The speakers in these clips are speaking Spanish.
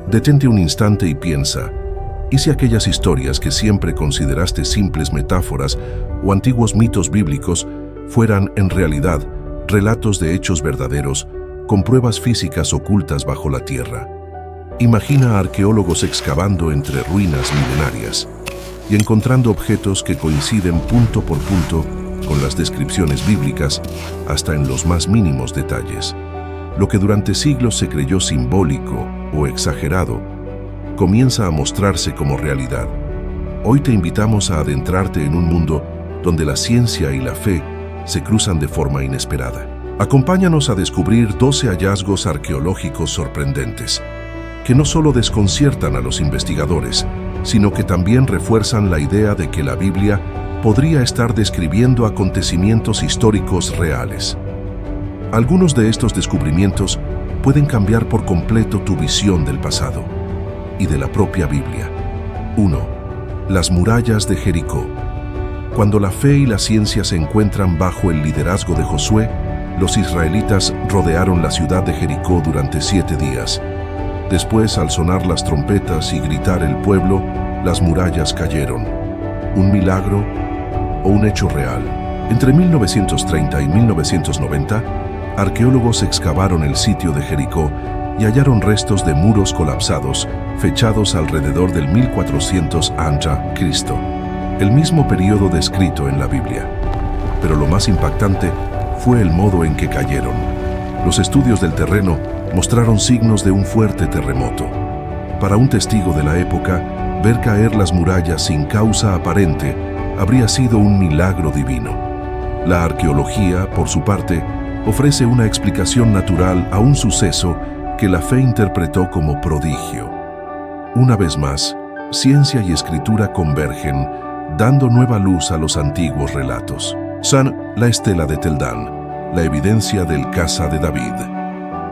Detente un instante y piensa, ¿y si aquellas historias que siempre consideraste simples metáforas o antiguos mitos bíblicos fueran, en realidad, relatos de hechos verdaderos con pruebas físicas ocultas bajo la tierra? Imagina a arqueólogos excavando entre ruinas milenarias y encontrando objetos que coinciden punto por punto con las descripciones bíblicas hasta en los más mínimos detalles. Lo que durante siglos se creyó simbólico o exagerado comienza a mostrarse como realidad. Hoy te invitamos a adentrarte en un mundo donde la ciencia y la fe se cruzan de forma inesperada. Acompáñanos a descubrir 12 hallazgos arqueológicos sorprendentes, que no solo desconciertan a los investigadores, sino que también refuerzan la idea de que la Biblia podría estar describiendo acontecimientos históricos reales. Algunos de estos descubrimientos pueden cambiar por completo tu visión del pasado y de la propia Biblia. 1. Las murallas de Jericó. Cuando la fe y la ciencia se encuentran bajo el liderazgo de Josué, los israelitas rodearon la ciudad de Jericó durante 7 días. Después, al sonar las trompetas y gritar el pueblo, las murallas cayeron. ¿Un milagro o un hecho real? Entre 1930 y 1990, arqueólogos excavaron el sitio de Jericó y hallaron restos de muros colapsados, fechados alrededor del 1400 a.C., el mismo periodo descrito en la Biblia. Pero lo más impactante fue el modo en que cayeron. Los estudios del terreno mostraron signos de un fuerte terremoto. Para un testigo de la época, ver caer las murallas sin causa aparente habría sido un milagro divino. La arqueología, por su parte, ofrece una explicación natural a un suceso que la fe interpretó como prodigio. Una vez más, ciencia y escritura convergen, dando nueva luz a los antiguos relatos. La estela de Tel Dan, la evidencia del Casa de David.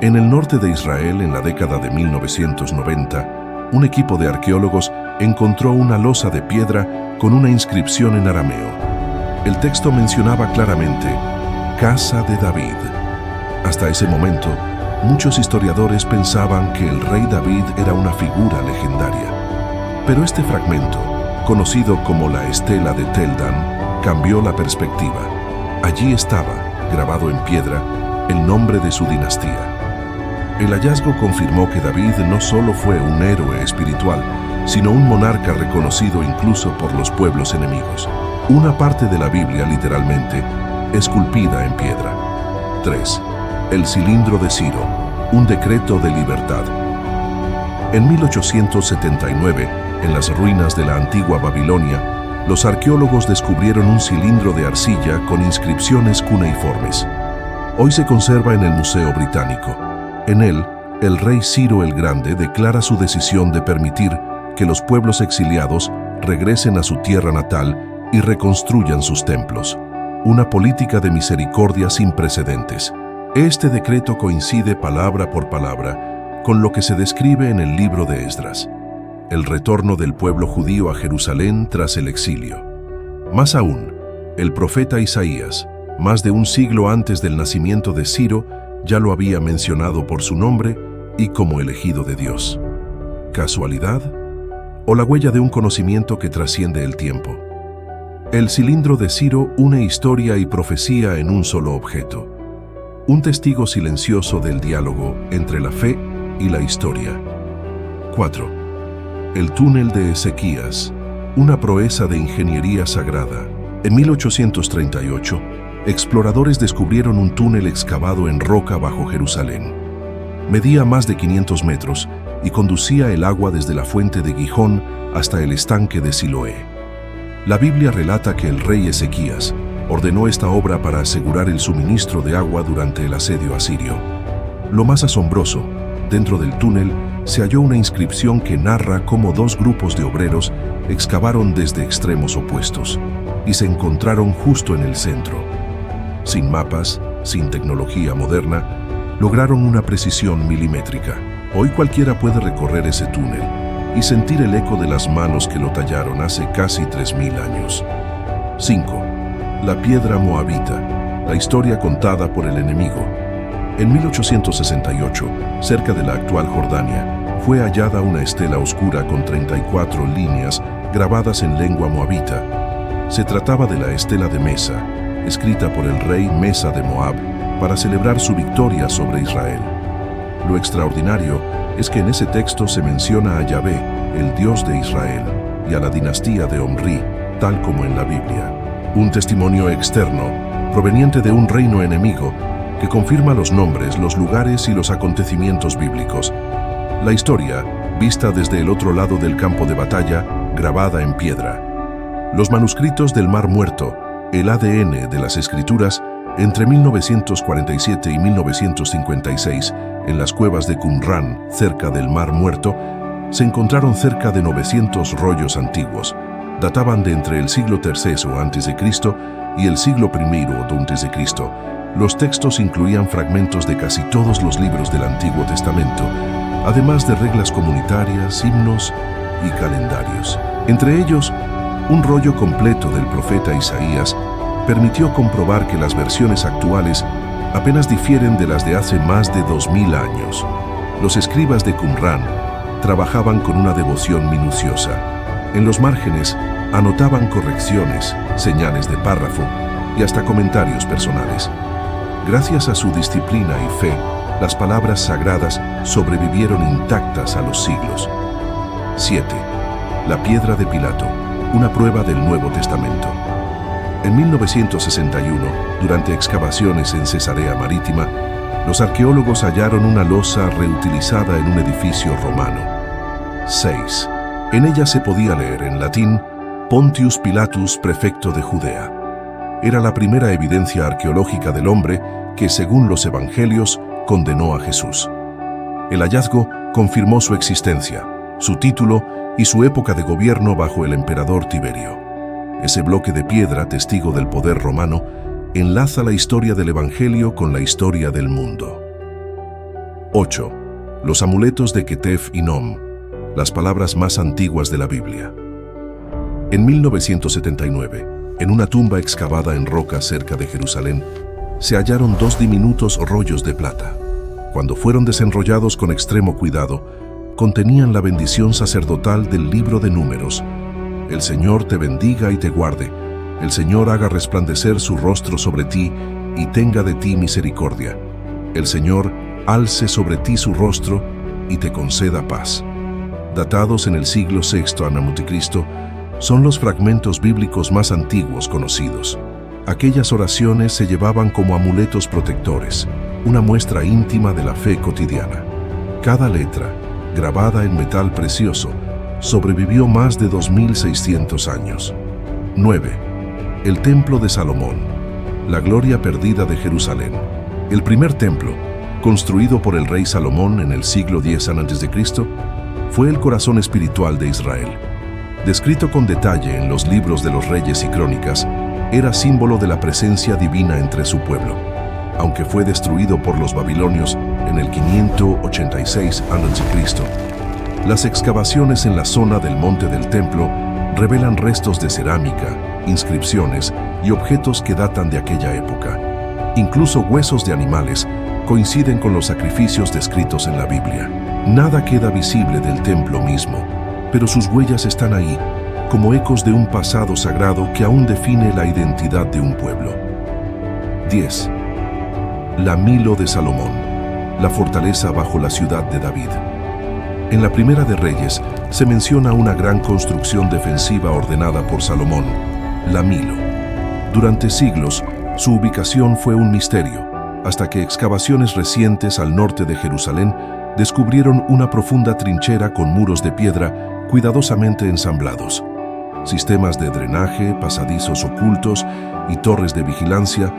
En el norte de Israel, en la década de 1990, un equipo de arqueólogos encontró una losa de piedra con una inscripción en arameo. El texto mencionaba claramente Casa de David. Hasta ese momento, muchos historiadores pensaban que el rey David era una figura legendaria. Pero este fragmento, conocido como la estela de Tel Dan, cambió la perspectiva. Allí estaba, grabado en piedra, el nombre de su dinastía. El hallazgo confirmó que David no solo fue un héroe espiritual, sino un monarca reconocido incluso por los pueblos enemigos. Una parte de la Biblia, literalmente, esculpida en piedra. 3. El cilindro de Ciro, un decreto de libertad. En 1879, en las ruinas de la antigua Babilonia, los arqueólogos descubrieron un cilindro de arcilla con inscripciones cuneiformes. Hoy se conserva en el Museo Británico. En él, el rey Ciro el Grande declara su decisión de permitir que los pueblos exiliados regresen a su tierra natal y reconstruyan sus templos. Una política de misericordia sin precedentes. Este decreto coincide palabra por palabra con lo que se describe en el libro de Esdras, el retorno del pueblo judío a Jerusalén tras el exilio. Más aún, el profeta Isaías, más de un siglo antes del nacimiento de Ciro, ya lo había mencionado por su nombre y como elegido de Dios. ¿Casualidad? ¿O la huella de un conocimiento que trasciende el tiempo? El cilindro de Ciro une historia y profecía en un solo objeto. Un testigo silencioso del diálogo entre la fe y la historia. 4. El túnel de Ezequías, una proeza de ingeniería sagrada. En 1838, exploradores descubrieron un túnel excavado en roca bajo Jerusalén. Medía más de 500 metros y conducía el agua desde la fuente de Gijón hasta el estanque de Siloé. La Biblia relata que el rey Ezequías ordenó esta obra para asegurar el suministro de agua durante el asedio asirio. Lo más asombroso, dentro del túnel se halló una inscripción que narra cómo dos grupos de obreros excavaron desde extremos opuestos y se encontraron justo en el centro. Sin mapas, sin tecnología moderna, lograron una precisión milimétrica. Hoy cualquiera puede recorrer ese túnel y sentir el eco de las manos que lo tallaron hace casi 3000 años. 5. La piedra moabita, la historia contada por el enemigo. En 1868, cerca de la actual Jordania, fue hallada una estela oscura con 34 líneas grabadas en lengua moabita. Se trataba de la estela de Mesa, escrita por el rey Mesa de Moab para celebrar su victoria sobre Israel. Lo extraordinario es que en ese texto se menciona a Yahvé, el Dios de Israel, y a la dinastía de Omri, tal como en la Biblia. Un testimonio externo, proveniente de un reino enemigo, que confirma los nombres, los lugares y los acontecimientos bíblicos. La historia, vista desde el otro lado del campo de batalla, grabada en piedra. Los manuscritos del Mar Muerto, el ADN de las Escrituras, entre 1947 y 1956, en las cuevas de Qumran, cerca del Mar Muerto, se encontraron cerca de 900 rollos antiguos. Databan de entre el siglo III a.C. y el siglo I a.C. Los textos incluían fragmentos de casi todos los libros del Antiguo Testamento, además de reglas comunitarias, himnos y calendarios. Entre ellos, un rollo completo del profeta Isaías permitió comprobar que las versiones actuales apenas difieren de las de hace más de 2000 años. Los escribas de Qumran trabajaban con una devoción minuciosa. En los márgenes anotaban correcciones, señales de párrafo y hasta comentarios personales. Gracias a su disciplina y fe, las palabras sagradas sobrevivieron intactas a los siglos. 7. La piedra de Pilato, una prueba del Nuevo Testamento. En 1961, durante excavaciones en Cesarea Marítima, los arqueólogos hallaron una losa reutilizada en un edificio romano. 6. En ella se podía leer en latín Pontius Pilatus, prefecto de Judea. Era la primera evidencia arqueológica del hombre que, según los evangelios, condenó a Jesús. El hallazgo confirmó su existencia, su título y su época de gobierno bajo el emperador Tiberio. Ese bloque de piedra, testigo del poder romano, enlaza la historia del evangelio con la historia del mundo. 8. Los amuletos de Ketef y Nom, las palabras más antiguas de la Biblia. En 1979, en una tumba excavada en roca cerca de Jerusalén, se hallaron 2 diminutos rollos de plata. Cuando fueron desenrollados con extremo cuidado, contenían la bendición sacerdotal del libro de Números. El Señor te bendiga y te guarde. El Señor haga resplandecer su rostro sobre ti y tenga de ti misericordia. El Señor alce sobre ti su rostro y te conceda paz. Datados en el siglo VI a.C., son los fragmentos bíblicos más antiguos conocidos. Aquellas oraciones se llevaban como amuletos protectores, una muestra íntima de la fe cotidiana. Cada letra, grabada en metal precioso, sobrevivió más de 2600 años. 9. El Templo de Salomón, la gloria perdida de Jerusalén. El primer templo, construido por el rey Salomón en el siglo X a.C., fue el corazón espiritual de Israel. Descrito con detalle en los libros de los Reyes y Crónicas, era símbolo de la presencia divina entre su pueblo. Aunque fue destruido por los babilonios en el 586 a.C., las excavaciones en la zona del monte del templo revelan restos de cerámica, inscripciones y objetos que datan de aquella época. Incluso huesos de animales coinciden con los sacrificios descritos en la Biblia. Nada queda visible del templo mismo, pero sus huellas están ahí, como ecos de un pasado sagrado que aún define la identidad de un pueblo. 10. La Milo de Salomón, la fortaleza bajo la ciudad de David. En la Primera de Reyes se menciona una gran construcción defensiva ordenada por Salomón, la Milo. Durante siglos, su ubicación fue un misterio, hasta que excavaciones recientes al norte de Jerusalén descubrieron una profunda trinchera con muros de piedra cuidadosamente ensamblados. Sistemas de drenaje, pasadizos ocultos y torres de vigilancia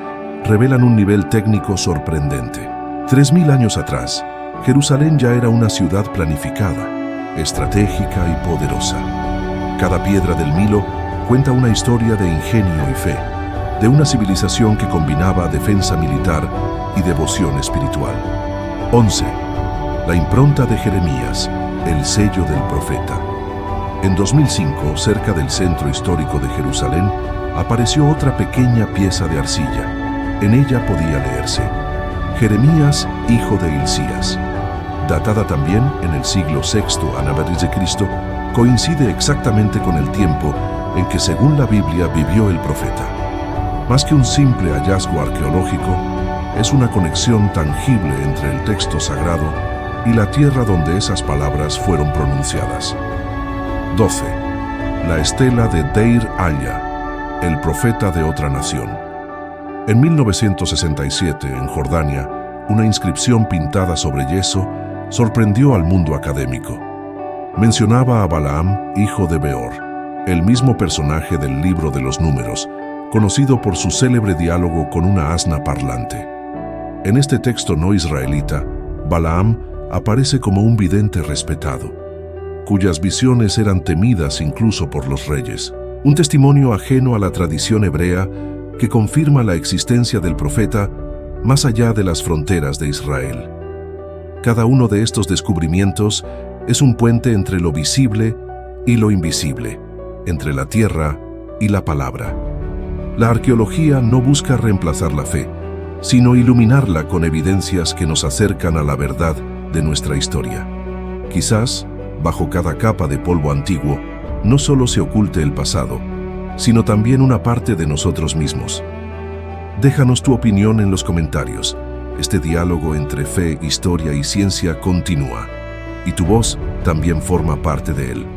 revelan un nivel técnico sorprendente. 3000 años atrás, Jerusalén ya era una ciudad planificada, estratégica y poderosa. Cada piedra del Milo cuenta una historia de ingenio y fe, de una civilización que combinaba defensa militar y devoción espiritual. 11. La impronta de Jeremías, el sello del profeta. En 2005, cerca del centro histórico de Jerusalén, apareció otra pequeña pieza de arcilla. En ella podía leerse: Jeremías, hijo de Hilcías. datada también en el siglo VI a.C., coincide exactamente con el tiempo en que, según la Biblia, vivió el profeta. Más que un simple hallazgo arqueológico, es una conexión tangible entre el texto sagrado y la tierra donde esas palabras fueron pronunciadas. 12. La estela de Deir Alla, el profeta de otra nación. En 1967, en Jordania, una inscripción pintada sobre yeso sorprendió al mundo académico. Mencionaba a Balaam, hijo de Beor, el mismo personaje del libro de los Números, conocido por su célebre diálogo con una asna parlante. En este texto no israelita, Balaam aparece como un vidente respetado, cuyas visiones eran temidas incluso por los reyes. Un testimonio ajeno a la tradición hebrea que confirma la existencia del profeta más allá de las fronteras de Israel. Cada uno de estos descubrimientos es un puente entre lo visible y lo invisible, entre la tierra y la palabra. La arqueología no busca reemplazar la fe, sino iluminarla con evidencias que nos acercan a la verdad de nuestra historia. Quizás, bajo cada capa de polvo antiguo, no solo se oculte el pasado, sino también una parte de nosotros mismos. Déjanos tu opinión en los comentarios. Este diálogo entre fe, historia y ciencia continúa, y tu voz también forma parte de él.